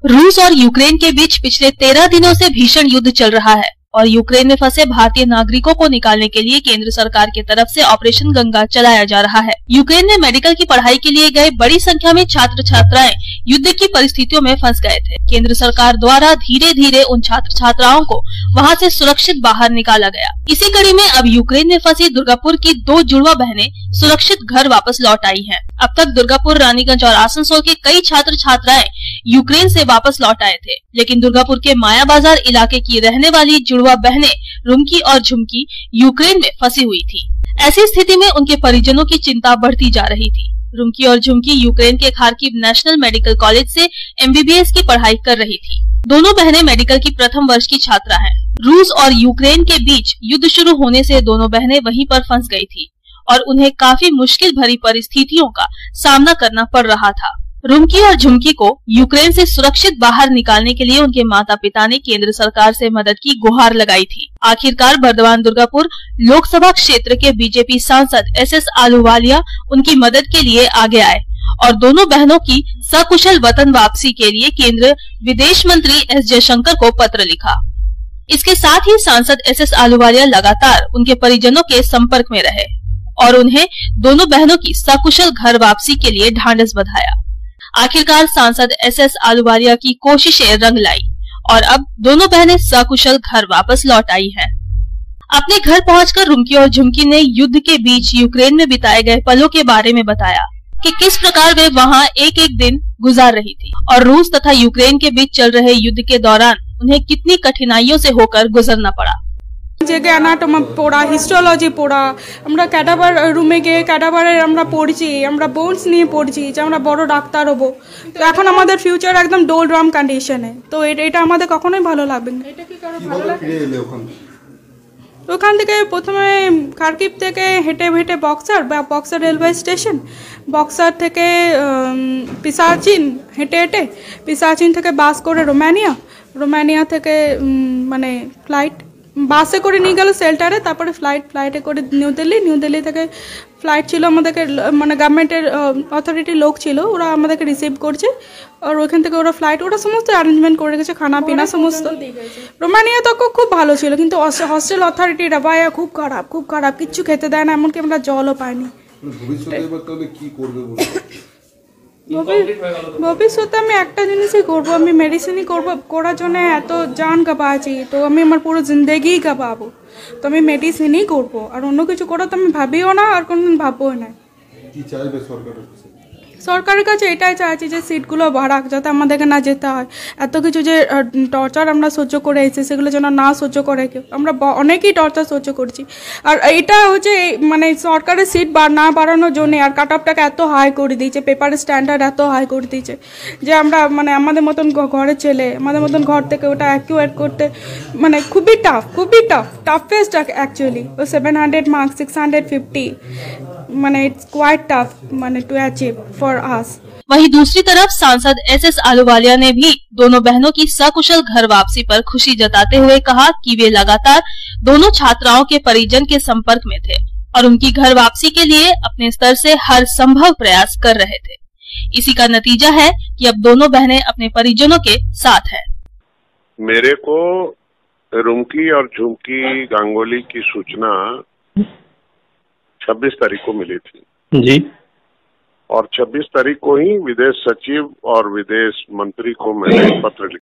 रूस और यूक्रेन के बीच पिछले 13 दिनों से भीषण युद्ध चल रहा है और यूक्रेन में फंसे भारतीय नागरिकों को निकालने के लिए केंद्र सरकार की तरफ से ऑपरेशन गंगा चलाया जा रहा है। यूक्रेन में मेडिकल की पढ़ाई के लिए गए बड़ी संख्या में छात्र छात्राएं युद्ध की परिस्थितियों में फंस गए थे। केंद्र सरकार द्वारा धीरे धीरे उन छात्र छात्राओं को वहां से सुरक्षित बाहर निकाला गया। इसी कड़ी में अब यूक्रेन में फंसी दुर्गापुर की 2 जुड़वा बहनें सुरक्षित घर वापस लौट आई हैं। अब तक दुर्गापुर, रानीगंज और आसनसोल के कई छात्र छात्राएं यूक्रेन से वापस लौट आए थे, लेकिन दुर्गापुर के माया बाजार इलाके की रहने वाली जुड़वा बहनें रुमकी और झुमकी यूक्रेन में फंसी हुई थी। ऐसी स्थिति में उनके परिजनों की चिंता बढ़ती जा रही थी। रुमकी और झुमकी यूक्रेन के खार्किव नेशनल मेडिकल कॉलेज से MBBS की पढ़ाई कर रही थी। दोनों बहनें मेडिकल की प्रथम वर्ष की छात्रा हैं। रूस और यूक्रेन के बीच युद्ध शुरू होने से दोनों बहनें वहीं पर फंस गई थी और उन्हें काफी मुश्किल भरी परिस्थितियों का सामना करना पड़ रहा था। रुमकी और झुमकी को यूक्रेन से सुरक्षित बाहर निकालने के लिए उनके माता पिता ने केंद्र सरकार से मदद की गुहार लगाई थी। आखिरकार बर्दवान दुर्गापुर लोकसभा क्षेत्र के बीजेपी सांसद SS आलूवालिया उनकी मदद के लिए आगे आए और दोनों बहनों की सकुशल वतन वापसी के लिए केंद्र विदेश मंत्री S जयशंकर को पत्र लिखा। इसके साथ ही सांसद SS आलूवालिया लगातार उनके परिजनों के संपर्क में रहे और उन्हें दोनों बहनों की सकुशल घर वापसी के लिए ढांढस बंधाया। आखिरकार सांसद SS आलूवालिया की कोशिशें रंग लाई और अब दोनों बहनें सकुशल घर वापस लौट आई हैं। अपने घर पहुंचकर रुमकी और झुमकी ने युद्ध के बीच यूक्रेन में बिताए गए पलों के बारे में बताया कि किस प्रकार वे वहां एक एक दिन गुजार रही थी और रूस तथा यूक्रेन के बीच चल रहे युद्ध के दौरान उन्हें कितनी कठिनाइयों से होकर गुजरना पड़ा। जगह अनाटमी पढ़ा, हिस्टोलॉजी पढ़ा, আমরা ক্যাডাভার রুমে গিয়ে ক্যাডাভারের আমরা পড়ছি, আমরা বোনস নিয়ে পড়ছি যে আমরা বড় ডাক্তার হব। তো এখন আমাদের ফিউচার একদম ডোলড্রাম কন্ডিশনে। তো এটা আমাদের কখনোই ভালো লাগবে না। এটা কি কারো ভালো লাগে? ওখান থেকে প্রথমে খার্কিভ থেকে হেঁটে হেঁটে বক্সার রেলওয়ে স্টেশন, বক্সার থেকে পিসাচিন হেঁটে হেঁটে, পিসাচিন থেকে বাস করে রোমানিয়া থেকে মানে ফ্লাইট বাসে করে নিয়ে গেল শেল্টারে, তারপরে ফ্লাইটে করে নিউ দিল্লি থেকে ফ্লাইট ছিল আমাদেরকে মানে গভর্নমেন্টের অথরিটির লোক ছিল, ওরা আমাদেরকে রিসিভ করছে আর ওখান থেকে ওরা সমস্ত অ্যারেঞ্জমেন্ট করে রেখেছে, খানা পিনা সমস্ত। রোমানিয়া তো খুব ভালো ছিল, কিন্তু হস্টেল অথরিটিরা ভাইয়া খুব খারাপ, কিচ্ছু খেতে দেয় না, এমনকি আমরা জলও পাইনি। ভবিষ্যতে আমি একটা জিনিসই করবো, আমি মেডিসিনই করার জন্য এত জান কাঁপাচ্ছি, তো আমি আমার পুরো জিন্দেগি কাঁপাবো, তো আমি মেডিসিনই করবো, আর অন্য কিছু করা তো আমি ভাবিও না আর কোনোদিন ভাববো না। সরকারের কাছে এটাই চাইছি যে সিটগুলো বাড়াক, যাতে আমাদেরকে না যেতে হয়, এত কিছু যে টর্চার আমরা সহ্য করে এসেছি সেগুলো যেন না সহ্য করে কেউ। আমরা অনেকই টর্চার সহ্য করছি, আর এটা হচ্ছে মানে সরকারের সিট না বাড়ানোর জন্য আর কাট অফটাকে এত হাই করে দিয়েছে, পেপারের স্ট্যান্ডার্ড এত হাই করে দিয়েছে যে আমরা মানে আমাদের মতন ঘরের ছেলে, আমাদের মতন ঘর থেকে ওটা অ্যাকুয়েট করতে মানে খুবই টাফেস্ট অ্যাকচুয়ালি। 700 মার্কস 650 माने इट्स क्वाइट टफ माने टू अचीव फॉर अस। वहीं दूसरी तरफ सांसद SS आलूवालिया ने भी दोनों बहनों की सकुशल घर वापसी पर खुशी जताते हुए कहा कि वे लगातार दोनों छात्राओं के परिजन के संपर्क में थे और उनकी घर वापसी के लिए अपने स्तर से हर संभव प्रयास कर रहे थे। इसी का नतीजा है कि अब दोनों बहनें अपने परिजनों के साथ हैं। मेरे को रुमकी और झुमकी गांगुली की सूचना 26 तारीख को मिली थी जी, और 26 तारीख को ही विदेश सचिव और विदेश मंत्री को मैंने पत्र लिखा।